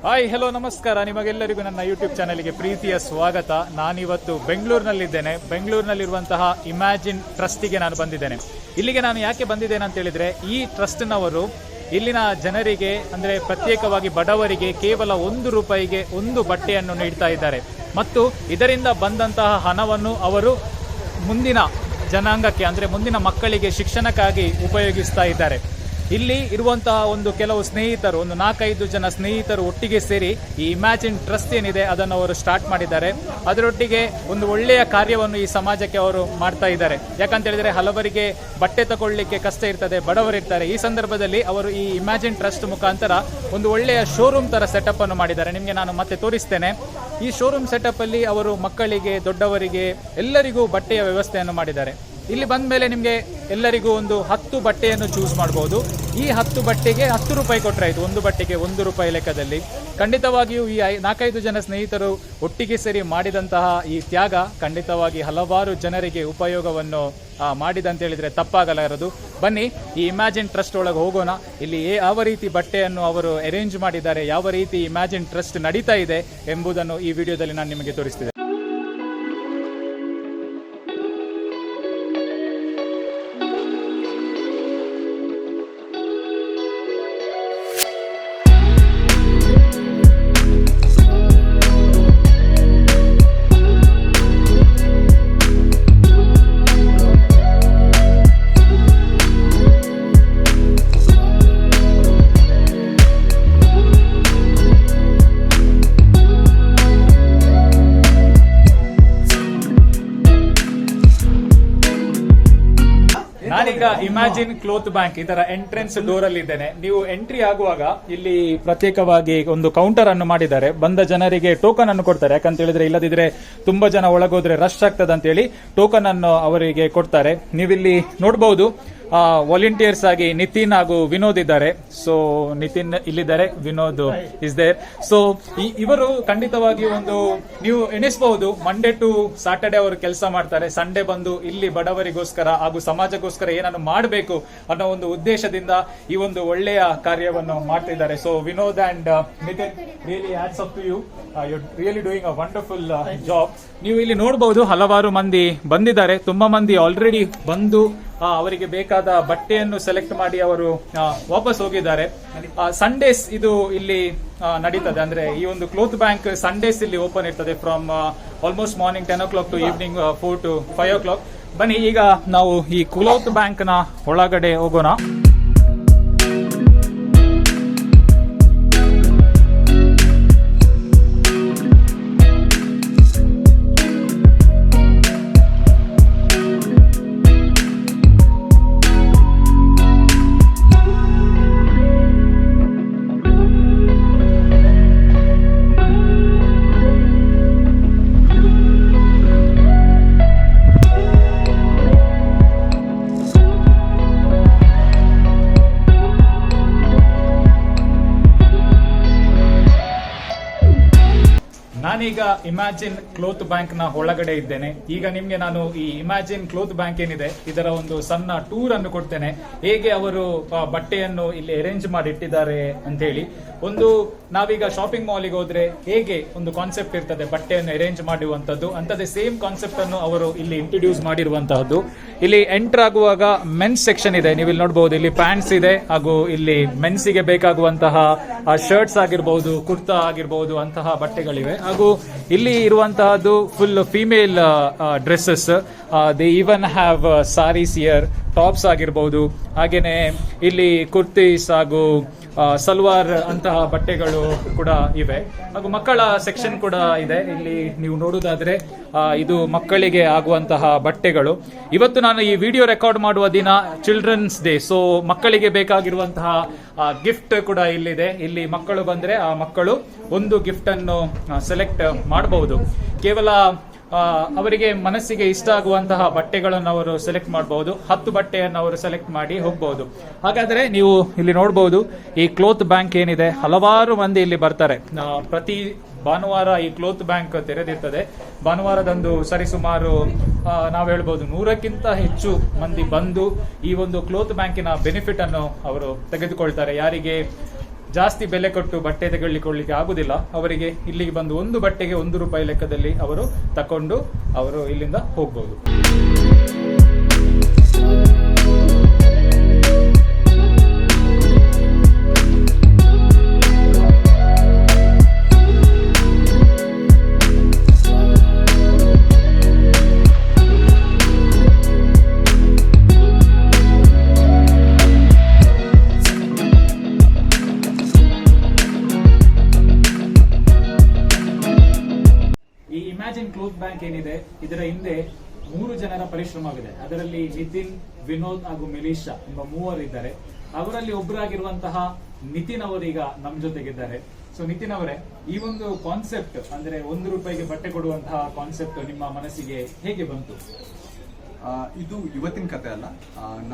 Hi hello ನಮಸ್ಕಾರ. ನಿಮಗೆಲ್ಲರಿಗೂ ನನ್ನ ಯೂಟ್ಯೂಬ್ ಚಾನೆಲ್ಗೆ ಪ್ರೀತಿಯ ಸ್ವಾಗತ. ನಾನಿವತ್ತು ಬೆಂಗಳೂರಿನಲ್ಲಿದ್ದೇನೆ. ಬೆಂಗಳೂರಿನಲ್ಲಿರುವಂತಹ ಇಮ್ಯಾಜಿನ್ ಟ್ರಸ್ಟಿಗೆ ನಾನು ಬಂದಿದ್ದೇನೆ. ಇಲ್ಲಿಗೆ ನಾನು ಯಾಕೆ ಬಂದಿದ್ದೇನೆ ಅಂತ ಹೇಳಿದ್ರೆ, ಈ ಟ್ರಸ್ಟ್ನವರು ಇಲ್ಲಿನ ಜನರಿಗೆ ಅಂದರೆ ಪ್ರತ್ಯೇಕವಾಗಿ ಬಡವರಿಗೆ ಕೇವಲ ₹1 ಒಂದು ಬಟ್ಟೆಯನ್ನು ನೀಡ್ತಾ ಇದ್ದಾರೆ ಮತ್ತು ಇದರಿಂದ ಬಂದಂತಹ ಹಣವನ್ನು ಅವರು ಮುಂದಿನ ಜನಾಂಗಕ್ಕೆ ಅಂದರೆ ಮುಂದಿನ ಮಕ್ಕಳಿಗೆ ಶಿಕ್ಷಣಕ್ಕಾಗಿ ಉಪಯೋಗಿಸ್ತಾ ಇದ್ದಾರೆ. ಇಲ್ಲಿ ಇರುವಂತಹ ಒಂದು ಕೆಲವು ಸ್ನೇಹಿತರು, ಒಂದು 4-5 ಜನ ಸ್ನೇಹಿತರು ಒಟ್ಟಿಗೆ ಸೇರಿ ಈ ಇಮ್ಯಾಜಿನ್ ಟ್ರಸ್ಟ್ ಏನಿದೆ ಅದನ್ನು ಅವರು ಸ್ಟಾರ್ಟ್ ಮಾಡಿದ್ದಾರೆ. ಅದರೊಟ್ಟಿಗೆ ಒಂದು ಒಳ್ಳೆಯ ಕಾರ್ಯವನ್ನು ಈ ಸಮಾಜಕ್ಕೆ ಅವರು ಮಾಡ್ತಾ ಇದ್ದಾರೆ. ಯಾಕಂತ ಹೇಳಿದ್ರೆ ಹಲವರಿಗೆ ಬಟ್ಟೆ ತಗೊಳ್ಳಿಕ್ಕೆ ಕಷ್ಟ ಇರ್ತದೆ, ಬಡವರಿರ್ತಾರೆ. ಈ ಸಂದರ್ಭದಲ್ಲಿ ಅವರು ಈ ಇಮ್ಯಾಜಿನ್ ಟ್ರಸ್ಟ್ ಮುಖಾಂತರ ಒಂದು ಒಳ್ಳೆಯ ಶೋರೂಮ್ ತರ ಸೆಟಪ್ ಅನ್ನು ಮಾಡಿದ್ದಾರೆ. ನಿಮಗೆ ನಾನು ಮತ್ತೆ ತೋರಿಸ್ತೇನೆ. ಈ ಶೋರೂಮ್ ಸೆಟಪ್ ಅಲ್ಲಿ ಅವರು ಮಕ್ಕಳಿಗೆ, ದೊಡ್ಡವರಿಗೆ ಎಲ್ಲರಿಗೂ ಬಟ್ಟೆಯ ವ್ಯವಸ್ಥೆಯನ್ನು ಮಾಡಿದ್ದಾರೆ. ಇಲ್ಲಿ ಬಂದ ಮೇಲೆ ನಿಮಗೆ ಎಲ್ಲರಿಗೂ ಒಂದು 10 ಬಟ್ಟೆಯನ್ನು ಚೂಸ್ ಮಾಡಬಹುದು. ಈ 10 ಬಟ್ಟೆಗೆ ₹10 ಕೊಟ್ಟರೆ ಆಯಿತು. ಒಂದು ಬಟ್ಟೆಗೆ ₹1 ಲೆಕ್ಕದಲ್ಲಿ. ಖಂಡಿತವಾಗಿಯೂ ಈ 4-5 ಜನ ಸ್ನೇಹಿತರು ಒಟ್ಟಿಗೆ ಸೇರಿ ಮಾಡಿದಂತಹ ಈ ತ್ಯಾಗ ಖಂಡಿತವಾಗಿ ಹಲವಾರು ಜನರಿಗೆ ಉಪಯೋಗವನ್ನು ಮಾಡಿದಂತ ಹೇಳಿದ್ರೆ ತಪ್ಪಾಗಲಾರದು. ಬನ್ನಿ ಈ ಇಮ್ಯಾಜಿನ್ ಟ್ರಸ್ಟ್ ಒಳಗೆ ಹೋಗೋಣ. ಇಲ್ಲಿ ಯಾವ ರೀತಿ ಬಟ್ಟೆಯನ್ನು ಅವರು ಅರೇಂಜ್ ಮಾಡಿದ್ದಾರೆ, ಯಾವ ರೀತಿ ಇಮ್ಯಾಜಿನ್ ಟ್ರಸ್ಟ್ ನಡೀತಾ ಇದೆ ಎಂಬುದನ್ನು ಈ ವಿಡಿಯೋದಲ್ಲಿ ನಾನು ನಿಮಗೆ ತೋರಿಸ್ತಿದ್ದೆ. ನಾನೀಗ ಇಮ್ಯಾಜಿನ್ ಕ್ಲೋತ್ ಬ್ಯಾಂಕ್ ಇದರ ಎಂಟ್ರೆನ್ಸ್ ಡೋರ್ ಅಲ್ಲಿ ಇದ್ದೇನೆ. ನೀವು ಎಂಟ್ರಿ ಆಗುವಾಗ ಇಲ್ಲಿ ಪ್ರತ್ಯೇಕವಾಗಿ ಒಂದು ಕೌಂಟರ್ ಅನ್ನು ಮಾಡಿದ್ದಾರೆ. ಬಂದ ಜನರಿಗೆ ಟೋಕನ್ ಅನ್ನು ಕೊಡ್ತಾರೆ. ಯಾಕಂತ ಹೇಳಿದ್ರೆ ಇಲ್ಲದಿದ್ರೆ ತುಂಬಾ ಜನ ಒಳಗೋದ್ರೆ ರಶ್ ಆಗ್ತದೆ ಅಂತ ಹೇಳಿ ಟೋಕನ್ ಅನ್ನು ಅವರಿಗೆ ಕೊಡ್ತಾರೆ. ನೀವಿಲ್ಲಿ ನೋಡಬಹುದು ವಾಲಂಟಿಯರ್ಸ್ ಆಗಿ ನಿತಿನ್ ಹಾಗೂ ವಿನೋದ್ ಇದ್ದಾರೆ. ಸೊ ನಿತಿನ್ ಇಲ್ಲಿದ್ದಾರೆ, ವಿನೋದ್ ಇಸ್ ದೇರ್. ಸೊ ಇವರು ಖಂಡಿತವಾಗಿ ಒಂದು ನೀವು ಎಣಿಸಬಹುದು, ಮಂಡೇ ಟು ಸಾಟರ್ಡೆ ಅವರು ಕೆಲಸ ಮಾಡ್ತಾರೆ. ಸಂಡೇ ಬಂದು ಇಲ್ಲಿ ಬಡವರಿಗೋಸ್ಕರ ಹಾಗೂ ಸಮಾಜಕ್ಕೋಸ್ಕರ ಏನನ್ನು ಮಾಡಬೇಕು ಅನ್ನೋ ಒಂದು ಉದ್ದೇಶದಿಂದ ಈ ಒಂದು ಒಳ್ಳೆಯ ಕಾರ್ಯವನ್ನು ಮಾಡ್ತಿದ್ದಾರೆ. So Vinod and Nitin, really hats off to you. You really doing a wonderful job. ನೀವು ಇಲ್ಲಿ ನೋಡಬಹುದು ಹಲವಾರು ಮಂದಿ ಬಂದಿದ್ದಾರೆ. ತುಂಬಾ ಮಂದಿ ಆಲ್ರೆಡಿ ಬಂದು ಅವರಿಗೆ ಬೇಕಾದ ಬಟ್ಟೆಯನ್ನು ಸೆಲೆಕ್ಟ್ ಮಾಡಿ ಅವರು ವಾಪಸ್ ಹೋಗಿದ್ದಾರೆ. ಸಂಡೇಸ್ ಇದು ಇಲ್ಲಿ ನಡೀತದೆ. ಅಂದ್ರೆ ಈ ಒಂದು ಕ್ಲೋತ್ ಬ್ಯಾಂಕ್ ಸಂಡೇಸ್ ಇಲ್ಲಿ ಓಪನ್ ಇರ್ತದೆ from almost morning 10 o'clock to evening 4 to 5 o'clock. ಬನ್ನಿ ಈಗ ನಾವು ಈ ಕ್ಲೋತ್ ಬ್ಯಾಂಕ್ ನ ಒಳಗಡೆ ಹೋಗೋಣ. ನಾನೀಗ ಇಮ್ಯಾಜಿನ್ ಕ್ಲೋತ್ ಬ್ಯಾಂಕ್ ನ ಒಳಗಡೆ ಇದ್ದೇನೆ. ಈಗ ನಿಮ್ಗೆ ನಾನು ಈ ಇಮ್ಯಾಜಿನ್ ಕ್ಲೋತ್ ಬ್ಯಾಂಕ್ ಏನಿದೆ ಇದರ ಒಂದು ಸಣ್ಣ ಟೂರ್ ಅನ್ನು ಕೊಡ್ತೇನೆ. ಹೇಗೆ ಅವರು ಬಟ್ಟೆಯನ್ನು ಇಲ್ಲಿ ಅರೇಂಜ್ ಮಾಡಿ ಇಟ್ಟಿದ್ದಾರೆ ಅಂತ ಹೇಳಿ. ಒಂದು ನಾವೀಗ ಶಾಪಿಂಗ್ ಮಾಲಿಗೆ ಹೋದ್ರೆ ಹೇಗೆ ಒಂದು ಕಾನ್ಸೆಪ್ಟ್ ಇರ್ತದೆ ಬಟ್ಟೆಯನ್ನು ಅರೇಂಜ್ ಮಾಡುವಂತದ್ದು, ಅಂತದೇ ಸೇಮ್ ಕಾನ್ಸೆಪ್ಟ್ ಅನ್ನು ಅವರು ಇಲ್ಲಿ ಇಂಟ್ರೊಡ್ಯೂಸ್ ಮಾಡಿರುವಂತಹದ್ದು. ಇಲ್ಲಿ ಎಂಟರ್ ಆಗುವಾಗ ಮೆನ್ಸ್ ಸೆಕ್ಷನ್ ಇದೆ. ನೀವು ಇಲ್ಲಿ ನೋಡಬಹುದು, ಇಲ್ಲಿ ಪ್ಯಾಂಟ್ಸ್ ಇದೆ ಹಾಗೂ ಇಲ್ಲಿ ಮೆನ್ಸಿಗೆ ಬೇಕಾಗುವಂತಹ ಶರ್ಟ್ಸ್ ಆಗಿರಬಹುದು, ಕುರ್ತಾ ಆಗಿರಬಹುದು, ಅಂತಹ ಬಟ್ಟೆಗಳಿವೆ. ಹಾಗೂ ಇಲ್ಲಿ ಇರುವಂತಹದ್ದು full female dresses. They even have saris here, tops ಆಗಿರಬಹುದು. ಹಾಗೇನೆ ಇಲ್ಲಿ ಕುರ್ತೀಸ್ ಹಾಗೂ ಸಲ್ವಾರ್ ಅಂತಹ ಬಟ್ಟೆಗಳು ಕೂಡ ಇವೆ. ಹಾಗೂ ಮಕ್ಕಳ ಸೆಕ್ಷನ್ ಕೂಡ ಇದೆ. ಇಲ್ಲಿ ನೀವು ನೋಡುವುದಾದ್ರೆ ಇದು ಮಕ್ಕಳಿಗೆ ಆಗುವಂತಹ ಬಟ್ಟೆಗಳು. ಇವತ್ತು ನಾನು ಈ ವಿಡಿಯೋ ರೆಕಾರ್ಡ್ ಮಾಡುವ ದಿನ ಚಿಲ್ಡ್ರನ್ಸ್ ಡೇ. ಸೊ ಮಕ್ಕಳಿಗೆ ಬೇಕಾಗಿರುವಂತಹ ಗಿಫ್ಟ್ ಕೂಡ ಇಲ್ಲಿದೆ. ಇಲ್ಲಿ ಮಕ್ಕಳು ಬಂದ್ರೆ ಆ ಮಕ್ಕಳು ಒಂದು ಗಿಫ್ಟ್ ಅನ್ನು ಸೆಲೆಕ್ಟ್ ಮಾಡಬಹುದು. ಕೇವಲ ಅವರಿಗೆ ಮನಸ್ಸಿಗೆ ಇಷ್ಟ ಆಗುವಂತಹ ಬಟ್ಟೆಗಳನ್ನು ಅವರು ಸೆಲೆಕ್ಟ್ ಮಾಡಬಹುದು. 10 ಬಟ್ಟೆಯನ್ನು ಅವರು ಸೆಲೆಕ್ಟ್ ಮಾಡಿ ಹೋಗಬಹುದು. ಹಾಗಾದ್ರೆ ನೀವು ಇಲ್ಲಿ ನೋಡಬಹುದು, ಈ ಕ್ಲೋತ್ ಬ್ಯಾಂಕ್ ಏನಿದೆ ಹಲವಾರು ಮಂದಿ ಇಲ್ಲಿ ಬರ್ತಾರೆ. ಪ್ರತಿ ಭಾನುವಾರ ಈ ಕ್ಲೋತ್ ಬ್ಯಾಂಕ್ ತೆರೆದಿರ್ತದೆ. ಭಾನುವಾರದಂದು ಸರಿಸುಮಾರು ನಾವು ಹೇಳ್ಬೋದು 100ಕ್ಕಿಂತ ಹೆಚ್ಚು ಮಂದಿ ಬಂದು ಈ ಒಂದು ಕ್ಲೋತ್ ಬ್ಯಾಂಕಿನ ಬೆನಿಫಿಟ್ ಅನ್ನು ಅವರು ತೆಗೆದುಕೊಳ್ತಾರೆ. ಯಾರಿಗೆ ಜಾಸ್ತಿ ಬೆಲೆ ಕೊಟ್ಟು ಬಟ್ಟೆ ತಗೊಳ್ಳಿಕೊಳ್ಳಿಕ್ಕೆ ಆಗುದಿಲ್ಲ, ಅವರಿಗೆ ಇಲ್ಲಿಗೆ ಬಂದು ಒಂದು ಬಟ್ಟೆಗೆ ₹1 ಲೆಕ್ಕದಲ್ಲಿ ಅವರು ತಕೊಂಡು ಅವರು ಇಲ್ಲಿಂದ ಹೋಗ್ಬೋದು. ಇಮ್ಯಾಜಿನ್ ಕ್ಲೋತ್ ಬ್ಯಾಂಕ್ ಏನಿದೆ, ಇದರ ಹಿಂದೆ 3 ಜನರ ಪರಿಶ್ರಮವಿದೆ. ಅದರಲ್ಲಿ ನಿತಿನ್, ವಿನೋದ್ ಹಾಗೂ ಮೆಲಿಶಾ ಎಂಬ 3 ಇದ್ದಾರೆ. ಅವರಲ್ಲಿ ಒಬ್ಬರಾಗಿರುವಂತಹ ನಿತಿನ್ ಅವರೀಗ ನಮ್ಮ ಜೊತೆಗಿದ್ದಾರೆ. ಸೊ ನಿತಿನ್ ಅವರೇ, ಈ ಒಂದು ಕಾನ್ಸೆಪ್ಟ್ ಅಂದ್ರೆ ₹1 ಬಟ್ಟೆ ಕೊಡುವಂತಹ ಕಾನ್ಸೆಪ್ಟ್ ನಿಮ್ಮ ಮನಸ್ಸಿಗೆ ಹೇಗೆ ಬಂತು? ಇದು ಇವತ್ತಿನ ಕತೆ ಅಲ್ಲ.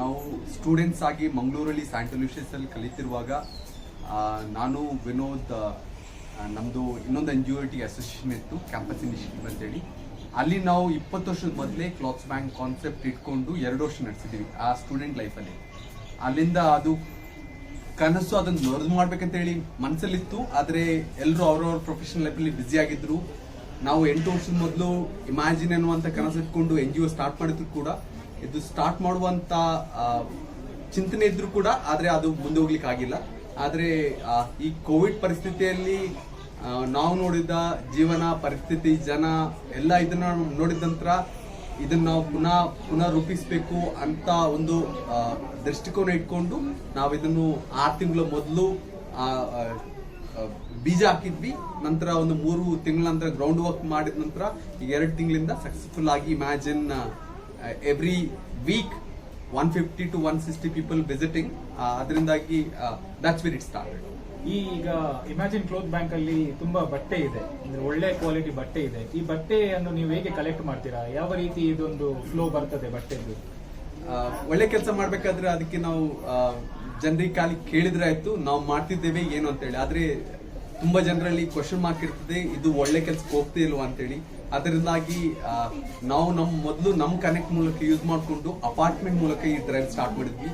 ನಾವು ಸ್ಟೂಡೆಂಟ್ಸ್ ಆಗಿ ಮಂಗಳೂರಲ್ಲಿ ಸ್ಯಾಂಟ್ ಅಲೋಷಿಯಸ್ ಅಲ್ಲಿ ಕಲಿತಿರುವಾಗ ನಾನು ವಿನೋದ್ ನಮ್ಮದು ಇನ್ನೊಂದು NGOT ಅಸೋಸಿಯೇಷನ್ ಇತ್ತು, ಕ್ಯಾಂಪಸ್ ಇನಿಷಿಯೇಟಿವ್ ಅಂತೇಳಿ. ಅಲ್ಲಿ ನಾವು 20 ವರ್ಷದ ಮೊದಲೇ ಕ್ಲಾತ್ಸ್ ಬ್ಯಾಂಕ್ ಕಾನ್ಸೆಪ್ಟ್ ಇಟ್ಕೊಂಡು 2 ವರ್ಷ ನಡೆಸಿದ್ದೀವಿ ಆ ಸ್ಟೂಡೆಂಟ್ ಲೈಫಲ್ಲಿ. ಅಲ್ಲಿಂದ ಅದು ಕನಸು ಅದನ್ನು ನೊರ್ದು ಮಾಡ್ಬೇಕಂತೇಳಿ ಮನಸ್ಸಲ್ಲಿತ್ತು. ಆದರೆ ಎಲ್ಲರೂ ಅವ್ರವ್ರ ಪ್ರೊಫೆಷನಲ್ ಲೈಫಲ್ಲಿ ಬ್ಯುಸಿ ಆಗಿದ್ರು. ನಾವು 8 ವರ್ಷದ ಮೊದಲು ಇಮ್ಯಾಜಿನ್ ಅನ್ನುವಂಥ ಕನಸು ಇಟ್ಕೊಂಡು NGO ಸ್ಟಾರ್ಟ್ ಮಾಡಿದ್ರು ಕೂಡ, ಇದು ಸ್ಟಾರ್ಟ್ ಮಾಡುವಂಥ ಚಿಂತನೆ ಇದ್ರು ಕೂಡ, ಆದರೆ ಅದು ಮುಂದೆ ಹೋಗ್ಲಿಕ್ಕೆ ಆಗಿಲ್ಲ. ಆದರೆ ಈ ಕೋವಿಡ್ ಪರಿಸ್ಥಿತಿಯಲ್ಲಿ ನಾವು ನೋಡಿದ ಜೀವನ ಪರಿಸ್ಥಿತಿ, ಜನ ಎಲ್ಲ ಇದನ್ನ ನೋಡಿದ ನಂತರ ಇದನ್ನ ನಾವು ಪುನಃ ರೂಪಿಸಬೇಕು ಅಂತ ಒಂದು ದೃಷ್ಟಿಕೋನ ಇಟ್ಕೊಂಡು ನಾವು ಇದನ್ನು 6 ತಿಂಗಳ ಮೊದಲು ಬೀಜ ಹಾಕಿದ್ವಿ. ನಂತರ ಒಂದು 3 ತಿಂಗಳ ನಂತರ ಗ್ರೌಂಡ್ ವರ್ಕ್ ಮಾಡಿದ ನಂತರ ಈಗ 2 ತಿಂಗಳಿಂದ ಸಕ್ಸಸ್ಫುಲ್ ಆಗಿ imagine every week 150 to 160 people visiting. ಅದರಿಂದಾಗಿ that's where it started. ಈಗ ಇಮ್ಯಾಜಿನ್ ಕ್ಲೋತ್ ಬ್ಯಾಂಕ್ ಅಲ್ಲಿ ತುಂಬಾ ಬಟ್ಟೆ ಇದೆ, ಅಂದ್ರೆ ಒಳ್ಳೆ ಕ್ವಾಲಿಟಿ ಬಟ್ಟೆ ಇದೆ. ಈ ಬಟ್ಟೆಯನ್ನು ನೀವು ಹೇಗೆ ಕಲೆಕ್ಟ್ ಮಾಡ್ತೀರಾ? ಯಾವ ರೀತಿ ಇದೊಂದು ಫ್ಲೋ ಬರ್ತದೆ ಬಟ್ಟೆದು? ಒಳ್ಳೆ ಕೆಲಸ ಮಾಡ್ಬೇಕಾದ್ರೆ ಅದಕ್ಕೆ ನಾವು ಜನರಿಗೆ ಖಾಲಿ ಕೇಳಿದ್ರೆ ಆಯ್ತು ನಾವು ಮಾಡ್ತಿದ್ದೇವೆ ಏನು ಅಂತೇಳಿ. ಆದ್ರೆ ತುಂಬಾ ಜನರಲ್ಲಿ ಕ್ವಶನ್ ಮಾರ್ಕ್ ಇರ್ತದೆ, ಇದು ಒಳ್ಳೆ ಕೆಲ್ಸಕ್ಕೆ ಹೋಗ್ತೇ ಇಲ್ವಾ ಅಂತೇಳಿ. ಅದರಿಂದಾಗಿ ನಾವು ಮೊದಲು ನಮ್ಮ ಕನೆಕ್ಟ್ ಮೂಲಕ ಯೂಸ್ ಮಾಡಿಕೊಂಡು ಅಪಾರ್ಟ್ಮೆಂಟ್ ಮೂಲಕ ಈ ಡ್ರೈವ್ ಸ್ಟಾರ್ಟ್ ಮಾಡಿದ್ವಿ.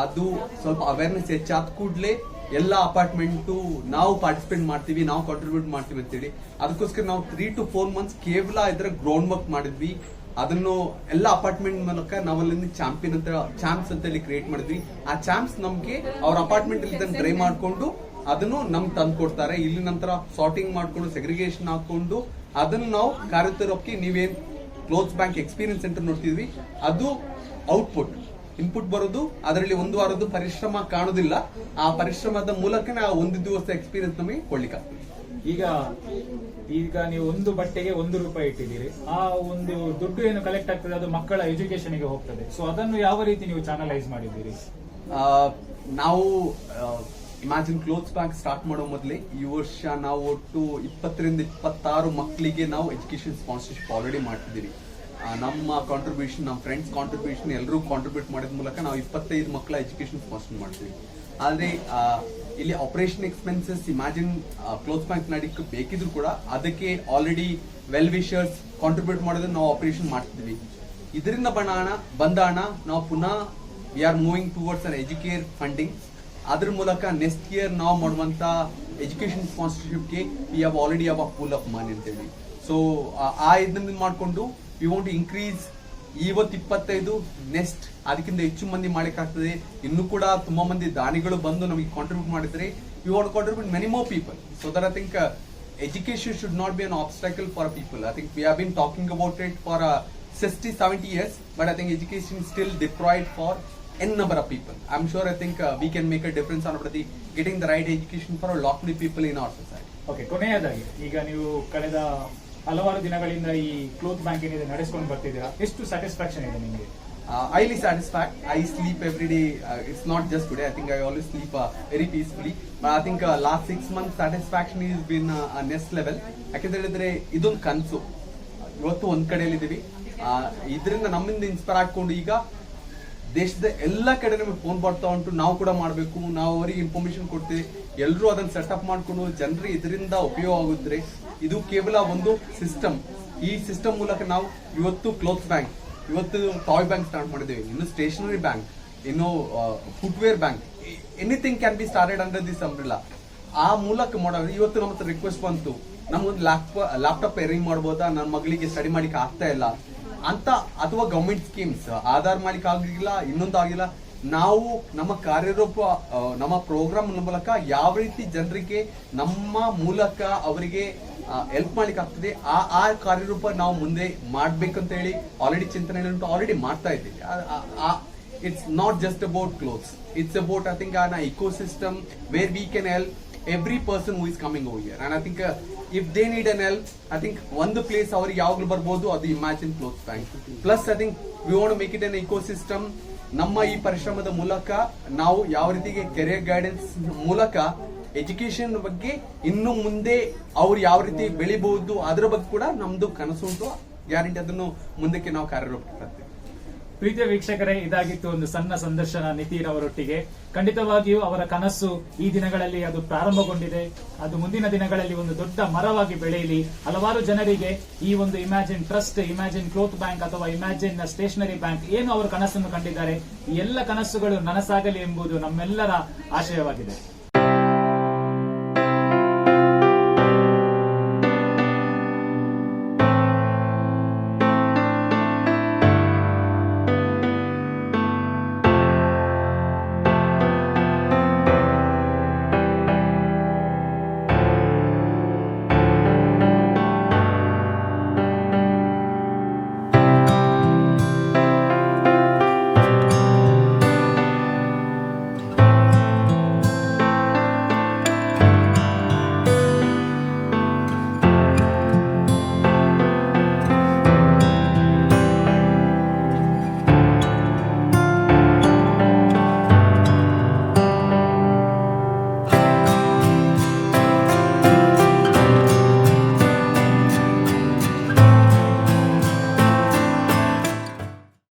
ಅದು ಸ್ವಲ್ಪ ಅವೇರ್ನೆಸ್ ಹೆಚ್ಚಾದ ಕೂಡಲೇ ಎಲ್ಲ ಅಪಾರ್ಟ್ಮೆಂಟು ನಾವು ಪಾರ್ಟಿಸಿಪೇಟ್ ಮಾಡ್ತೀವಿ, ನಾವು ಕಾಂಟ್ರಿಬ್ಯೂಟ್ ಮಾಡ್ತೀವಿ ಅಂತೇಳಿ. ಅದಕ್ಕೋಸ್ಕರ ನಾವು 3 to 4 months ಕೇವಲ ಇದರ ಗ್ರೌಂಡ್ ವರ್ಕ್ ಮಾಡಿದ್ವಿ. ಅದನ್ನು ಎಲ್ಲ ಅಪಾರ್ಟ್ಮೆಂಟ್ ಮೂಲಕ ನಾವಲ್ಲಿ ಚಾಂಪ್ಸ್ ಅಂತ ಹೇಳಿ ಕ್ರಿಯೇಟ್ ಮಾಡಿದ್ವಿ. ಆ ಚಾಂಪ್ಸ್ ನಮ್ಗೆ ಅವ್ರ ಅಪಾರ್ಟ್ಮೆಂಟ್ ಅಲ್ಲಿ ಇದನ್ನು ಡ್ರೈ ಮಾಡ್ಕೊಂಡು ಅದನ್ನು ನಮ್ಗೆ ತಂದು ಕೊಡ್ತಾರೆ. ಇಲ್ಲಿ ನಂತರ ಸಾರ್ಟಿಂಗ್ ಮಾಡ್ಕೊಂಡು ಸೆಗ್ರಿಗೇಷನ್ ಹಾಕೊಂಡು ಅದನ್ನು ನಾವು ಕಾರ್ಯತರೂಪಕ್ಕೆ ನೀವೇನ್ ಕ್ಲೋತ್ಸ್ ಬ್ಯಾಂಕ್ ಎಕ್ಸ್ಪೀರಿಯನ್ಸ್ ಸೆಂಟರ್ ನೋಡ್ತಿದ್ವಿ, ಅದು ಔಟ್ಪುಟ್ ಇನ್ಪುಟ್ ಬರೋದು. ಅದರಲ್ಲಿ 1 ವಾರದ್ದು ಪರಿಶ್ರಮ ಕಾಣುದಿಲ್ಲ. ಆ ಪರಿಶ್ರಮದ ಮೂಲಕ ನಾವು 1 ದಿವಸ ಎಕ್ಸ್ಪೀರಿಯನ್ಸ್ ನಮಗೆ ಕೊಡ್ಲಿಕ್ಕೆ ಆಗ್ತದೆ. ಈಗ ನೀವು ಒಂದು ಬಟ್ಟೆಗೆ ₹1 ಇಟ್ಟಿದ್ದೀರಿ. ಆ ಒಂದು ದುಡ್ಡು ಏನು ಕಲೆಕ್ಟ್ ಆಗ್ತದೆ ಅದು ಮಕ್ಕಳ ಎಜುಕೇಶನ್ ಗೆ ಹೋಗ್ತದೆ. ಸೊ ಅದನ್ನು ಯಾವ ರೀತಿ ನೀವು ಚಾನಲೈಸ್ ಮಾಡಿದ್ದೀರಿ? ನಾವು ಇಮ್ಯಾಜಿನ್ ಕ್ಲೋತ್ಸ್ ಬ್ಯಾಂಕ್ ಸ್ಟಾರ್ಟ್ ಮಾಡೋ ಮೊದಲೇ ಈ ವರ್ಷ ನಾವು ಒಟ್ಟು 20 ರಿಂದ 26 ಮಕ್ಕಳಿಗೆ ನಾವು ಎಜುಕೇಶನ್ ಸ್ಪಾನ್ಸರ್ಶಿಪ್ ಆಲ್ರೆಡಿ ಮಾಡ್ತಿದ್ದೀವಿ. ನಮ್ಮ ಕಾಂಟ್ರಿಬ್ಯೂಷನ್, ನಮ್ಮ ಫ್ರೆಂಡ್ಸ್ ಕಾಂಟ್ರಿಬ್ಯೂಷನ್, ಎಲ್ಲರೂ ಕಾಂಟ್ರಿಬ್ಯೂಟ್ ಮಾಡಿದ ಮೂಲಕ ನಾವು 25 ಮಕ್ಕಳ ಎಜುಕೇಶನ್ ಸ್ಪಾನ್ಸರ್ ಮಾಡ್ತೀವಿ. ಆದರೆ ಇಲ್ಲಿ operation expenses imagine clothes bank ನಡಿಕ್ಕೆ ಬೇಕಿದ್ರು ಕೂಡ ಅದಕ್ಕೆ ಆಲ್ರೆಡಿ ವೆಲ್ ವಿಷರ್ಸ್ ಕಾಂಟ್ರಿಬ್ಯೂಟ್ ಮಾಡೋದನ್ನ ನಾವು ಆಪರೇಷನ್ ಮಾಡ್ತಿದ್ವಿ. ಇದರಿಂದ ಬಂದ ಹಣ ನಾವು ಪುನಃ we are moving towards an EduCare funding. ಅದ್ರ ಮೂಲಕ ನೆಕ್ಸ್ಟ್ ಇಯರ್ ನಾವು ಮಾಡುವಂತ ಎಜುಕೇಶನ್ ಸ್ಪಾನ್ಸರ್ಶಿಪ್ಗೆ we have already have a pool of money ಅಂತೇಳಿ. ಸೊ ಇದನ್ನ ಮಾಡಿಕೊಂಡು ವಿ ವಾಂಟ್ ಟು ಇನ್ಕ್ರೀಸ್. ಇವತ್ತು 25, ನೆಕ್ಸ್ಟ್ ಅದಕ್ಕಿಂತ ಹೆಚ್ಚು ಮಂದಿ ಮಾಡಲಿಕ್ಕಾಗ್ತದೆ. ಇನ್ನೂ ಕೂಡ ತುಂಬಾ ಮಂದಿ ದಾನಿಗಳು ಬಂದು ನಮಗೆ ಕಾಂಟ್ರಿಬ್ಯೂಟ್ ಮಾಡಿದ್ರೆ we want contribute many more people. So that I think education should not be an obstacle for people. I think we have been talking about it for 60-70 years, but I think education is still deprived for n number of people. I'm sure I think we can make a difference on getting the right education for a lot many people in our society. Okay, ಕೊನೆಯದಾಗಿ ಈಗ ನೀವು ಕಳೆದ ಹಲವಾರು ದಿನಗಳಿಂದ ಈ cloth bank ಏನಿದೆ ನಡೆಸಿಕೊಂಡು ಬರ್ತಿದ್ದೀರಾ, ಎಷ್ಟು ಸ್ಯಾಟಿಸ್ಫ್ಯಾಕ್ಷನ್ ಇದೆ ನಿಮಗೆ? Highly satisfied. I sleep every day. It's not just today. I think I always sleep very peacefully. But I think last 6 months satisfaction has been a next level. ಯಾಕಂತ ಹೇಳಿದ್ರೆ ಇದೊಂದು ಕನಸು. ಇವತ್ತು ಒಂದ್ ಕಡೆಯಲ್ಲಿ ಇದೀವಿ. ಇದರಿಂದ ನಮ್ಮಿಂದ ಇನ್ಸ್ಪೈರ್ ಆಗ್ಕೊಂಡು ಈಗ ದೇಶದ ಎಲ್ಲ ಕಡೆ ನಮಗೆ ಫೋನ್ ಬರ್ತಾ ಉಂಟು, ನಾವು ಕೂಡ ಮಾಡಬೇಕು, ನಾವು ಅವರಿಗೆ ಇನ್ಫಾರ್ಮೇಶನ್ ಕೊಡ್ತೀವಿ. ಎಲ್ಲರೂ ಅದನ್ನ ಸೆಟಪ್ ಮಾಡ್ಕೊಂಡು ಜನರಿಗೆ ಇದರಿಂದ ಉಪಯೋಗ ಆಗುತ್ತಾರೆ. ಇದು ಕೇವಲ ಒಂದು ಸಿಸ್ಟಮ್. ಈ ಸಿಸ್ಟಮ್ ಮೂಲಕ ನಾವು ಇವತ್ತು ಕ್ಲೋತ್ಸ್ ಬ್ಯಾಂಕ್, ಇವತ್ತು ಟಾಯ್ ಬ್ಯಾಂಕ್ ಸ್ಟಾರ್ಟ್ ಮಾಡಿದ್ದೇವೆ, ಇನ್ನು ಸ್ಟೇಷನರಿ ಬ್ಯಾಂಕ್, ಇನ್ನು footwear bank, anything can be started under this umbrella. ಆ ಮೂಲಕ ಮಾಡೋದು. ಇವತ್ತು ನಮ್ಮ ಹತ್ರ ರಿಕ್ವೆಸ್ಟ್ ಬಂತು, ನಮ್ಗೊಂದು ಲ್ಯಾಪ್ಟಾಪ್ ಅರೇಂಜ್ ಮಾಡ್ಬೋದಾ, ನನ್ನ ಮಗಳಿಗೆ ಸ್ಟಡಿ ಮಾಡಿಕ್ ಆಗ್ತಾ ಇಲ್ಲ ಅಂತ, ಅಥವಾ ಗವರ್ಮೆಂಟ್ ಸ್ಕೀಮ್ಸ್ ಆಧಾರ್ ಮಾಡಿಕ್ ಆಗಿಲ್ಲ, ಇನ್ನೊಂದು ಆಗಿಲ್ಲ. ನಾವು ನಮ್ಮ ಕಾರ್ಯರೂಪ ನಮ್ಮ ಪ್ರೋಗ್ರಾಮ್ ಮೂಲಕ ಯಾವ ರೀತಿ ಜನರಿಗೆ ನಮ್ಮ ಮೂಲಕ ಅವರಿಗೆ ಹೆಲ್ಪ್ ಮಾಡ್ಲಿಕ್ಕೆ ಆಗ್ತದೆ, ಆ ಕಾರ್ಯರೂಪ ನಾವು ಮುಂದೆ ಮಾಡ್ಬೇಕಂತ ಹೇಳಿ ಆಲ್ರೆಡಿ ಚಿಂತನೆ ಉಂಟು, ಆಲ್ರೆಡಿ ಮಾಡ್ತಾ ಇದ್ದೀವಿ. It's not just about clothes, it's about I think an ecosystem where we can help every person who is coming over here. And I think if they need an help, I think ಒಂದು place ಅವ್ರಿಗೆ ಯಾವಾಗಲೂ ಬರ್ಬೋದು, ಅದು imagine clothes bank. Plus I think we want to make it an ecosystem. ನಮ್ಮ ಈ ಪರಿಶ್ರಮದ ಮೂಲಕ ನಾವು ಯಾವ ರೀತಿಗೆ ಕೆರಿಯರ್ ಗೈಡೆನ್ಸ್ ಮೂಲಕ ಎಜುಕೇಶನ್ ಬಗ್ಗೆ ಇನ್ನು ಮುಂದೆ ಅವ್ರು ಯಾವ ರೀತಿ ಬೆಳಿಬಹುದು ಅದ್ರ ಬಗ್ಗೆ ಕೂಡ ನಮ್ದು ಕನಸು ಉಂಟು. ಗ್ಯಾರಂಟಿ ಅದನ್ನು ಮುಂದಕ್ಕೆ ನಾವು ಕಾರ್ಯರೂಪಕ್ಕೆ ತರ್ತೇವೆ. ಪ್ರೀತಿಯ ವೀಕ್ಷಕರೇ, ಇದಾಗಿತ್ತು ಒಂದು ಸಣ್ಣ ಸಂದರ್ಶನ ನಿತಿನ್ ಅವರೊಟ್ಟಿಗೆ. ಖಂಡಿತವಾಗಿಯೂ ಅವರ ಕನಸು ಈ ದಿನಗಳಲ್ಲಿ ಅದು ಪ್ರಾರಂಭಗೊಂಡಿದೆ. ಅದು ಮುಂದಿನ ದಿನಗಳಲ್ಲಿ ಒಂದು ದೊಡ್ಡ ಮರವಾಗಿ ಬೆಳೆಯಲಿ. ಹಲವಾರು ಜನರಿಗೆ ಈ ಒಂದು imagine trust, imagine cloth bank ಅಥವಾ ಇಮ್ಯಾಜಿನ್ ಸ್ಟೇಷನರಿ ಬ್ಯಾಂಕ್ ಏನು ಅವರು ಕನಸನ್ನು ಕಂಡಿದ್ದಾರೆ, ಈ ಎಲ್ಲ ಕನಸುಗಳು ನನಸಾಗಲಿ ಎಂಬುದು ನಮ್ಮೆಲ್ಲರ ಆಶಯವಾಗಿದೆ.